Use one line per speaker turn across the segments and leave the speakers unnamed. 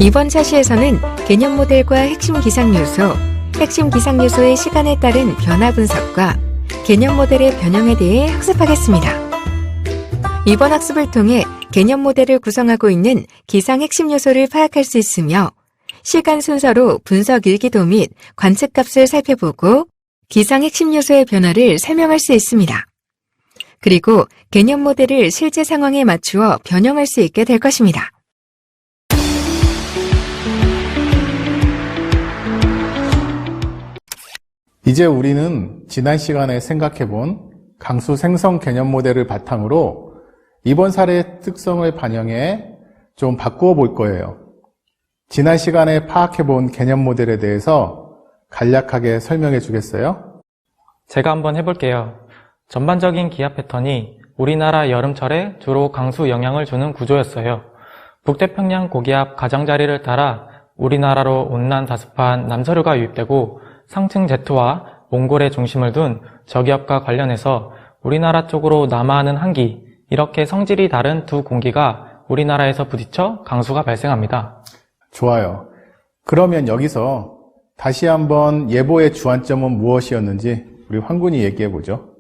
이번 차시에서는 개념 모델과 핵심 기상 요소, 핵심 기상 요소의 시간에 따른 변화 분석과 개념 모델의 변형에 대해 학습하겠습니다. 이번 학습을 통해 개념 모델을 구성하고 있는 기상 핵심 요소를 파악할 수 있으며 시간 순서로 분석 일기도 및 관측값을 살펴보고 기상 핵심 요소의 변화를 설명할 수 있습니다. 그리고 개념 모델을 실제 상황에 맞추어 변형할 수 있게 될 것입니다.
이제 우리는 지난 시간에 생각해본 강수 생성 개념 모델을 바탕으로 이번 사례의 특성을 반영해 좀 바꾸어 볼 거예요. 지난 시간에 파악해본 개념 모델에 대해서 간략하게 설명해 주겠어요?
제가 한번 해볼게요. 전반적인 기압 패턴이 우리나라 여름철에 주로 강수 영향을 주는 구조였어요. 북태평양 고기압 가장자리를 따라 우리나라로 온난 다습한 남서류가 유입되고 상층 제트와 몽골의 중심을 둔 저기압과 관련해서 우리나라 쪽으로 남하하는 한기, 이렇게 성질이 다른 두 공기가 우리나라에서 부딪혀 강수가 발생합니다.
좋아요. 그러면 여기서 다시 한번 예보의 주안점은 무엇이었는지 우리 황군이 얘기해 보죠.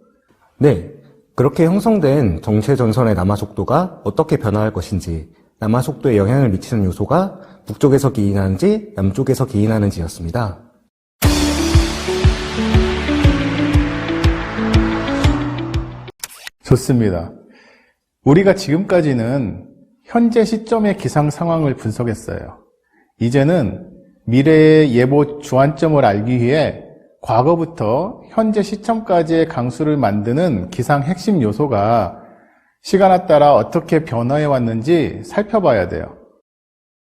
네, 그렇게 형성된 정체 전선의 남하 속도가 어떻게 변화할 것인지, 남하 속도에 영향을 미치는 요소가 북쪽에서 기인하는지 남쪽에서 기인하는지였습니다.
좋습니다. 우리가 지금까지는 현재 시점의 기상 상황을 분석했어요. 이제는 미래의 예보 주안점을 알기 위해 과거부터 현재 시점까지의 강수를 만드는 기상 핵심 요소가 시간에 따라 어떻게 변화해 왔는지 살펴봐야 돼요.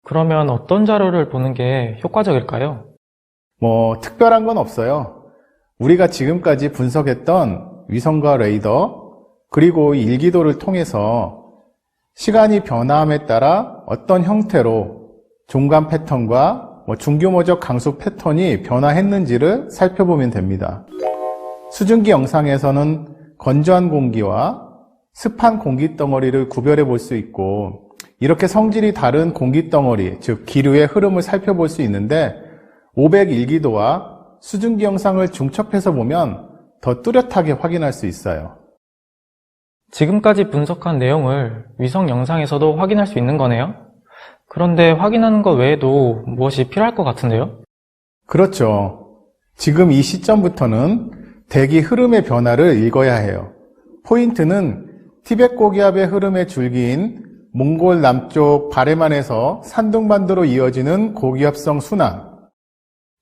그러면 어떤 자료를 보는 게 효과적일까요?
특별한 건 없어요. 우리가 지금까지 분석했던 위성과 레이더, 그리고 일기도를 통해서 시간이 변화함에 따라 어떤 형태로 종간 패턴과 중규모적 강수 패턴이 변화했는지를 살펴보면 됩니다. 수증기 영상에서는 건조한 공기와 습한 공기 덩어리를 구별해 볼 수 있고, 이렇게 성질이 다른 공기 덩어리, 즉 기류의 흐름을 살펴볼 수 있는데 501기도와 수증기 영상을 중첩해서 보면 더 뚜렷하게 확인할 수 있어요.
지금까지 분석한 내용을 위성 영상에서도 확인할 수 있는 거네요? 그런데 확인하는 것 외에도 무엇이 필요할 것 같은데요?
그렇죠. 지금 이 시점부터는 대기 흐름의 변화를 읽어야 해요. 포인트는 티벳 고기압의 흐름의 줄기인 몽골 남쪽 바레만에서 산둥반도로 이어지는 고기압성 순환,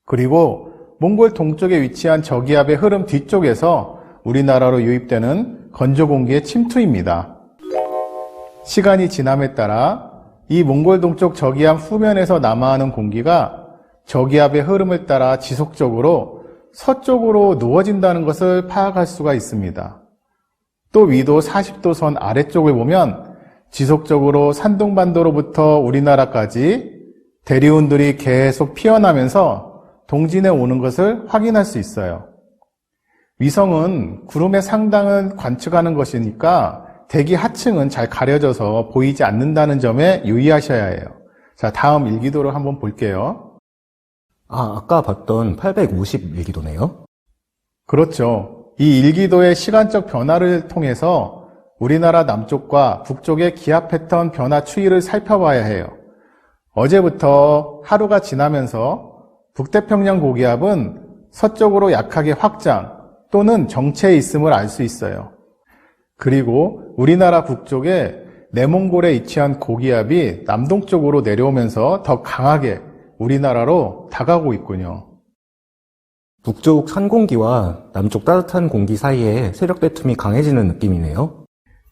그리고 몽골 동쪽에 위치한 저기압의 흐름 뒤쪽에서 우리나라로 유입되는 건조 공기의 침투입니다. 시간이 지남에 따라 이 몽골 동쪽 저기압 후면에서 남하하는 공기가 저기압의 흐름을 따라 지속적으로 서쪽으로 누워진다는 것을 파악할 수가 있습니다. 또 위도 40도 선 아래쪽을 보면 지속적으로 산둥반도로부터 우리나라까지 대리운들이 계속 피어나면서 동진해 오는 것을 확인할 수 있어요. 위성은 구름의 상당은 관측하는 것이니까 대기 하층은 잘 가려져서 보이지 않는다는 점에 유의하셔야 해요. 자, 다음 일기도를 한번 볼게요.
아까 봤던 851기도네요.
그렇죠. 이 일기도의 시간적 변화를 통해서 우리나라 남쪽과 북쪽의 기압 패턴 변화 추이를 살펴봐야 해요. 어제부터 하루가 지나면서 북태평양 고기압은 서쪽으로 약하게 확장 또는 정체해 있음을 알 수 있어요. 그리고 우리나라 북쪽에 내몽골에 위치한 고기압이 남동쪽으로 내려오면서 더 강하게 우리나라로 다가오고 있군요.
북쪽 찬 공기와 남쪽 따뜻한 공기 사이에 세력 다툼이 강해지는 느낌이네요.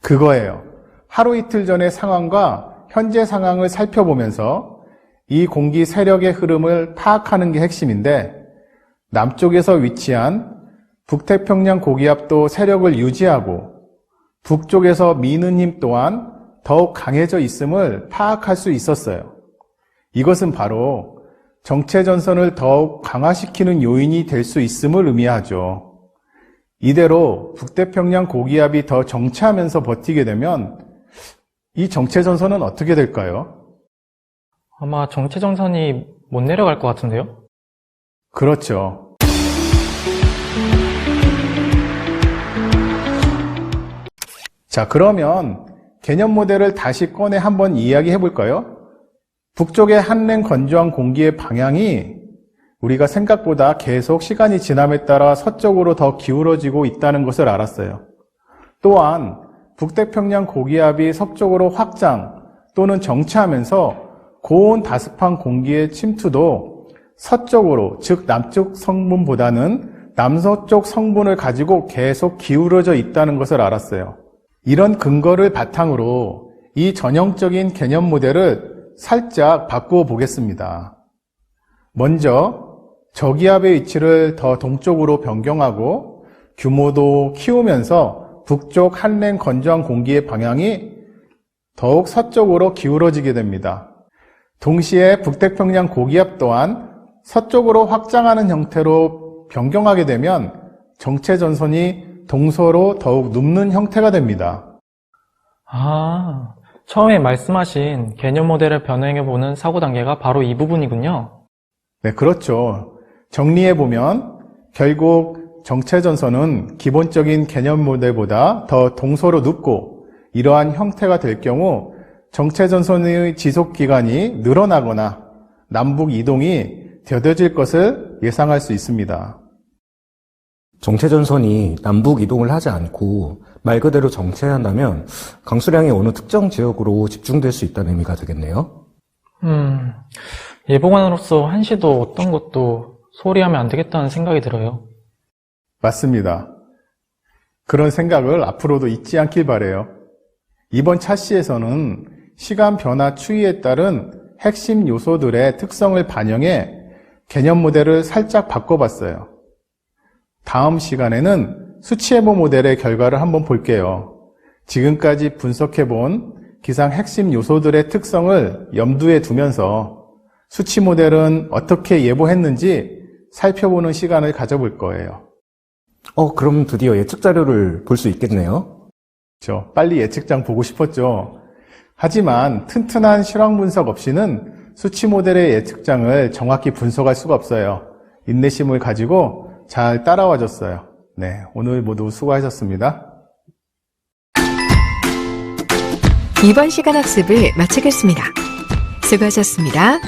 그거예요. 하루 이틀 전의 상황과 현재 상황을 살펴보면서 이 공기 세력의 흐름을 파악하는 게 핵심인데, 남쪽에서 위치한 북태평양 고기압도 세력을 유지하고 북쪽에서 미는 힘 또한 더욱 강해져 있음을 파악할 수 있었어요. 이것은 바로 정체 전선을 더욱 강화시키는 요인이 될 수 있음을 의미하죠. 이대로 북태평양 고기압이 더 정체하면서 버티게 되면 이 정체 전선은 어떻게 될까요?
아마 정체전선이 못 내려갈 것 같은데요?
그렇죠. 자, 그러면 개념 모델을 다시 꺼내 한번 이야기해 볼까요? 북쪽의 한랭 건조한 공기의 방향이 우리가 생각보다 계속 시간이 지남에 따라 서쪽으로 더 기울어지고 있다는 것을 알았어요. 또한 북태평양 고기압이 서쪽으로 확장 또는 정체하면서 고온 다습한 공기의 침투도 서쪽으로, 즉 남쪽 성분보다는 남서쪽 성분을 가지고 계속 기울어져 있다는 것을 알았어요. 이런 근거를 바탕으로 이 전형적인 개념 모델을 살짝 바꾸어 보겠습니다. 먼저 저기압의 위치를 더 동쪽으로 변경하고 규모도 키우면서 북쪽 한랭 건조한 공기의 방향이 더욱 서쪽으로 기울어지게 됩니다. 동시에 북태평양 고기압 또한 서쪽으로 확장하는 형태로 변경하게 되면 정체전선이 동서로 더욱 눕는 형태가 됩니다.
아, 처음에 말씀하신 개념 모델을 변형해보는 사고 단계가 바로 이 부분이군요.
네, 그렇죠. 정리해보면 결국 정체전선은 기본적인 개념 모델보다 더 동서로 눕고 이러한 형태가 될 경우 정체전선의 지속기간이 늘어나거나 남북 이동이 더뎌질 것을 예상할 수 있습니다.
정체전선이 남북 이동을 하지 않고 말 그대로 정체한다면 강수량이 어느 특정 지역으로 집중될 수 있다는 의미가 되겠네요.
예보관으로서 한시도 어떤 것도 소홀히 하면 안 되겠다는 생각이 들어요.
맞습니다. 그런 생각을 앞으로도 잊지 않길 바라요. 이번 차시에서는 시간 변화 추이에 따른 핵심 요소들의 특성을 반영해 개념 모델을 살짝 바꿔봤어요. 다음 시간에는 수치예보 모델의 결과를 한번 볼게요. 지금까지 분석해본 기상 핵심 요소들의 특성을 염두에 두면서 수치 모델은 어떻게 예보했는지 살펴보는 시간을 가져볼 거예요.
그럼 드디어 예측 자료를 볼 수 있겠네요.
그렇죠. 빨리 예측장 보고 싶었죠. 하지만 튼튼한 실황 분석 없이는 수치 모델의 예측장을 정확히 분석할 수가 없어요. 인내심을 가지고 잘 따라와 줬어요. 네, 오늘 모두 수고하셨습니다.
이번 시간 학습을 마치겠습니다. 수고하셨습니다.